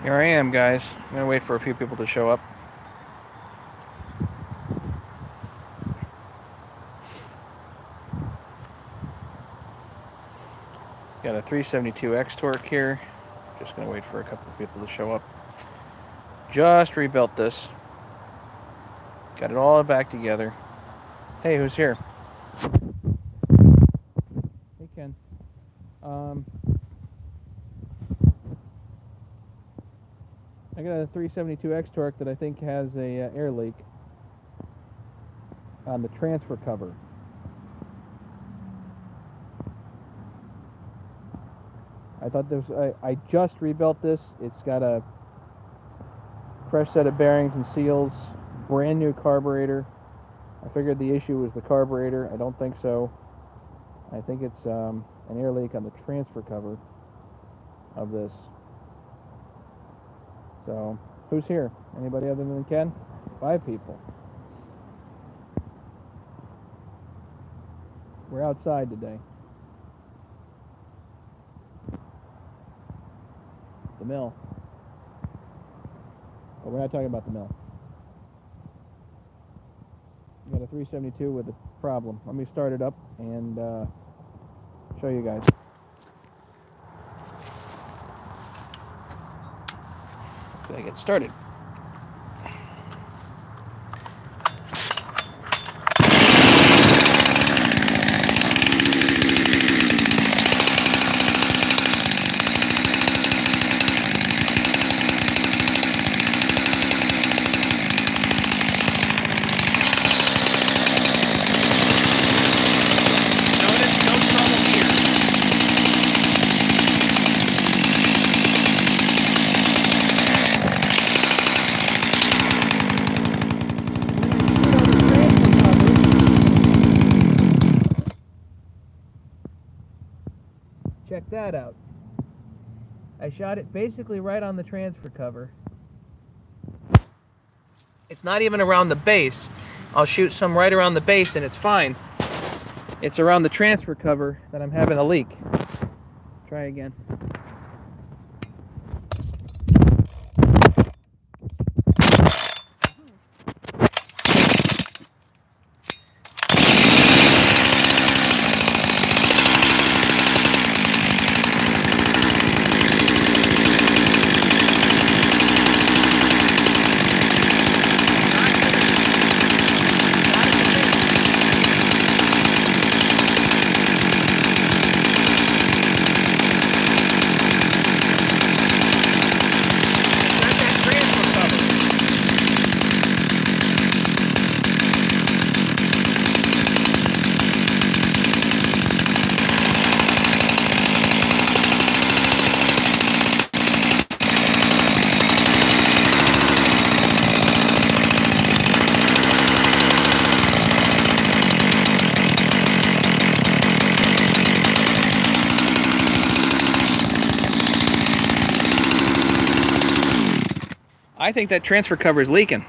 Here I am, guys. I'm gonna wait for a few people to show up. Got a 372 Xtorq here. Just gonna wait for a couple of people to show up. Just rebuilt this. Got it all back together. Hey, who's here? Hey, Ken. I got a 372 Xtorq that I think has a air leak on the transfer cover. I thought this. I just rebuilt this. It's got a fresh set of bearings and seals, brand new carburetor. I figured the issue was the carburetor. I don't think so. I think it's an air leak on the transfer cover of this. So, who's here? Anybody other than Ken? 5 people. We're outside today. The mill. But we're not talking about the mill. We got a 372 with a problem. Let me start it up and show you guys. So I get started. Check that out. I shot it basically right on the transfer cover. It's not even around the base. I'll shoot some right around the base and it's fine. It's around the transfer cover that I'm having a leak. Try again. I think that transfer cover is leaking,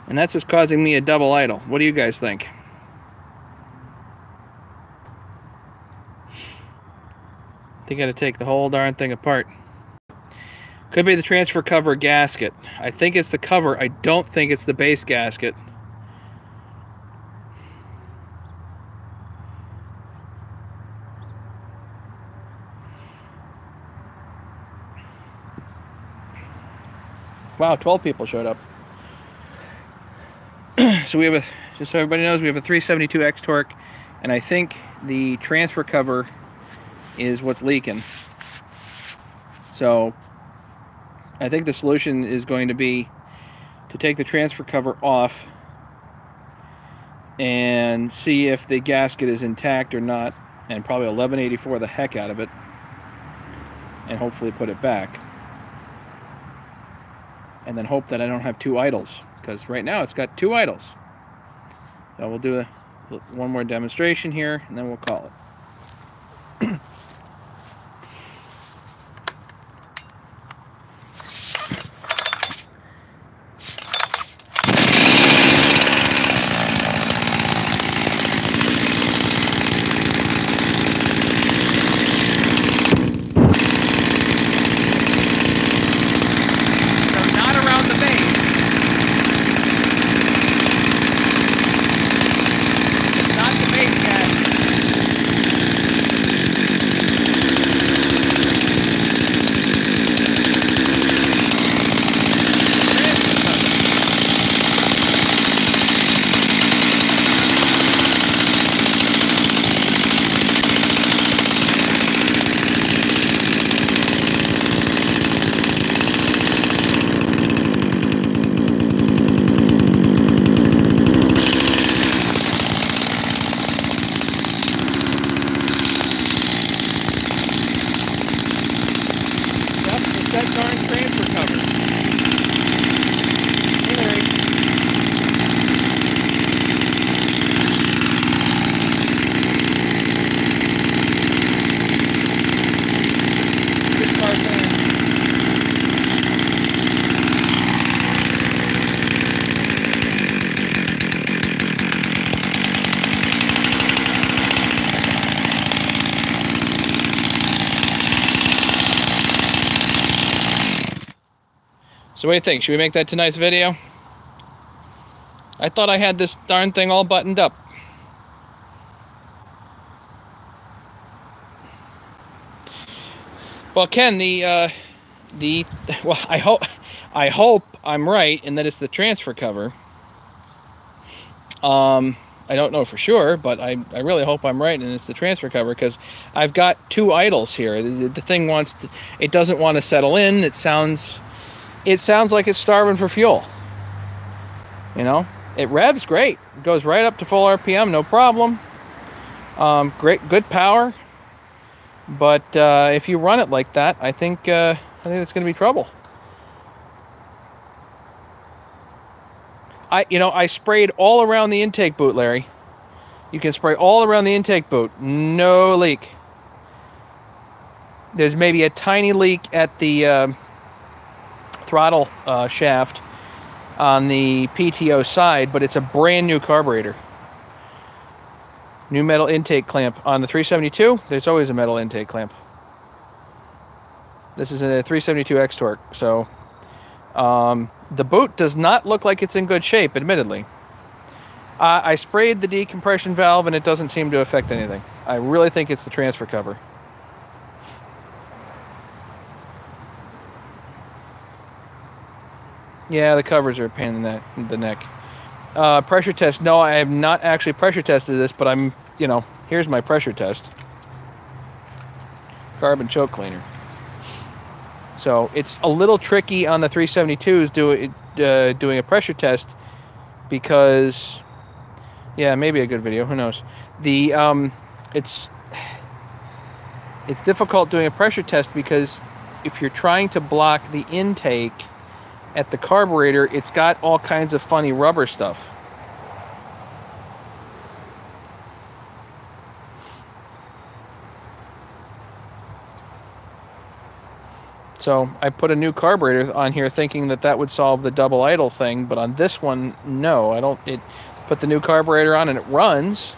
and that's what's causing me a double idle. What do you guys think? They got to take the whole darn thing apart. Could be the transfer cover gasket. I think it's the cover. I don't think it's the base gasket. Wow, 12 people showed up. So we have just so everybody knows, we have a 372 Xtorq, and I think the transfer cover is what's leaking. So I think the solution is going to be to take the transfer cover off and see if the gasket is intact or not, and probably 1184 the heck out of it, and hopefully put it back. And then hope that I don't have 2 idles, because right now it's got 2 idles. So we'll do one more demonstration here, and then we'll call it. So what do you think? Should we make that tonight's video? I thought I had this darn thing all buttoned up. Well, Ken, well, I hope I'm right in that it's the transfer cover. I don't know for sure, but I really hope I'm right and it's the transfer cover, because I've got two idles here. The thing it doesn't want to settle in. It sounds like it's starving for fuel. You know, it revs great. It goes right up to full RPM, no problem. Good power. But if you run it like that, I think it's going to be trouble. I sprayed all around the intake boot, Larry. You can spray all around the intake boot. No leak. There's maybe a tiny leak at the throttle shaft on the PTO side, but it's a brand new carburetor. New metal intake clamp. On the 372, there's always a metal intake clamp. This is a 372 Xtorq, so the boot does not look like it's in good shape, admittedly. I sprayed the decompression valve and it doesn't seem to affect anything. I really think it's the transfer cover. Yeah, the covers are a pain in the neck. Pressure test. No, I have not actually pressure tested this, but here's my pressure test. Carbon choke cleaner. So it's a little tricky on the 372s doing a pressure test, because, yeah, maybe a good video, who knows. It's difficult doing a pressure test because if you're trying to block the intake at the carburetor, it's got all kinds of funny rubber stuff. So I put a new carburetor on here thinking that would solve the double idle thing, but on this one, no, I don't. Put the new carburetor on and it runs,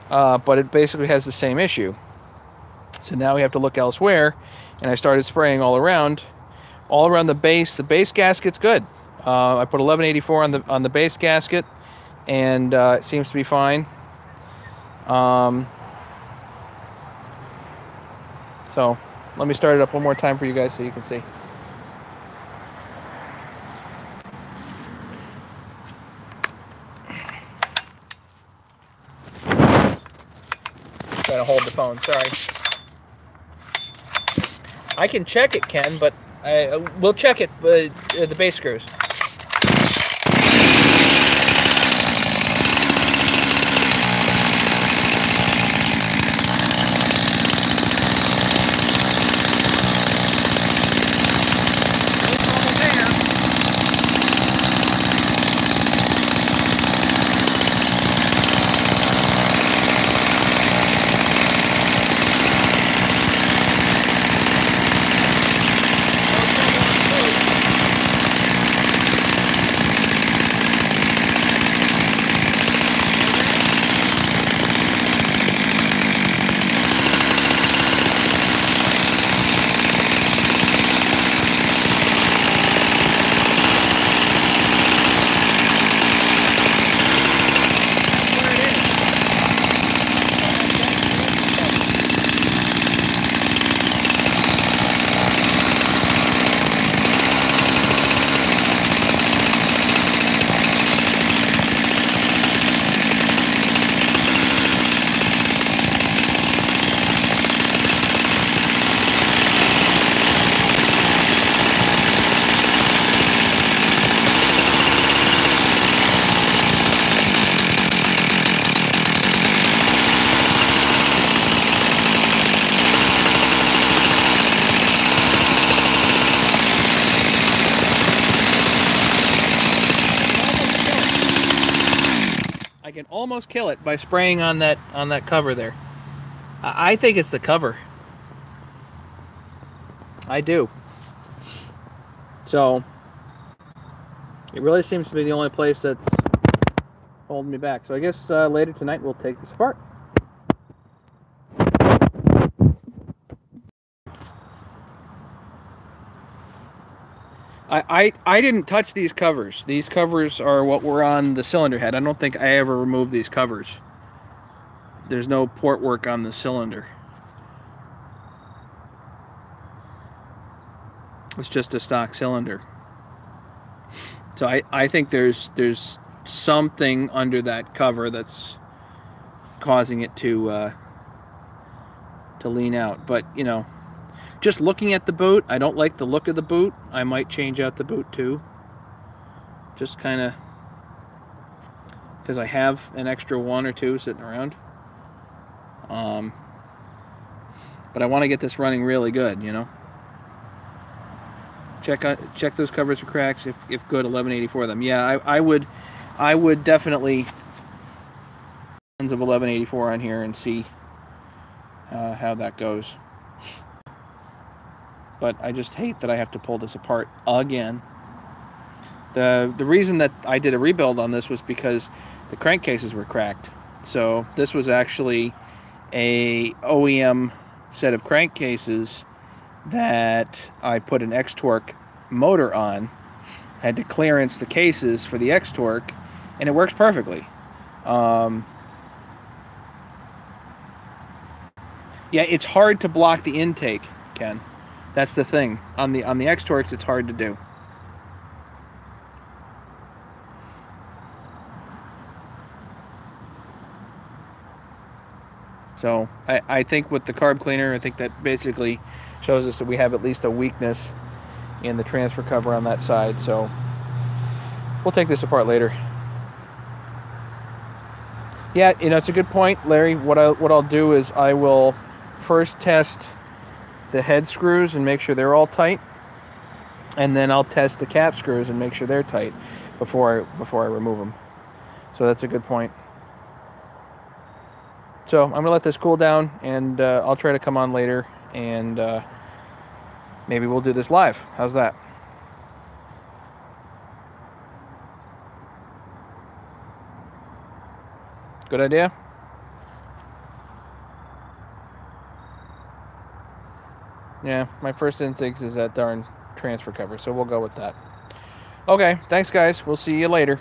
but it basically has the same issue. So now we have to look elsewhere, and I started spraying all around the base. The base gasket's good. I put 1184 on the base gasket, and it seems to be fine. So let me start it up one more time for you guys so you can see. Trying to hold the phone, sorry. I can check it, Ken, but we'll check it, the base screws. I can almost kill it by spraying on that cover there. I think it's the cover. I do. So it really seems to be the only place that's holding me back. So I guess later tonight we'll take this apart. I didn't touch these covers. These covers are what were on the cylinder head. I don't think I ever removed these covers. There's no port work on the cylinder. It's just a stock cylinder. So I think there's something under that cover that's causing it to lean out. But, you know, just looking at the boot, I don't like the look of the boot. I might change out the boot too. Just kind of because I have an extra one or two sitting around. But I want to get this running really good, you know. Check those covers for cracks if good. 1184 of them. Yeah, I would definitely tons of 1184 on here and see how that goes. But I just hate that I have to pull this apart again. The reason that I did a rebuild on this was because the crankcases were cracked. So this was actually a OEM set of crankcases that I put an Xtorq motor on. Had to clearance the cases for the Xtorq, and it works perfectly. Yeah, it's hard to block the intake, Ken. That's the thing. On the Xtorqs, it's hard to do. So I think with the carb cleaner, I think that basically shows us that we have at least a weakness in the transfer cover on that side. So we'll take this apart later. Yeah, you know, it's a good point, Larry. What I'll do is I will first test the head screws and make sure they're all tight, and then I'll test the cap screws and make sure they're tight before I remove them. So that's a good point. So I'm gonna let this cool down, and I'll try to come on later, and maybe we'll do this live. How's that? Good idea? Yeah, my first instinct is that darn transfer cover, so we'll go with that. Okay, thanks guys. We'll see you later.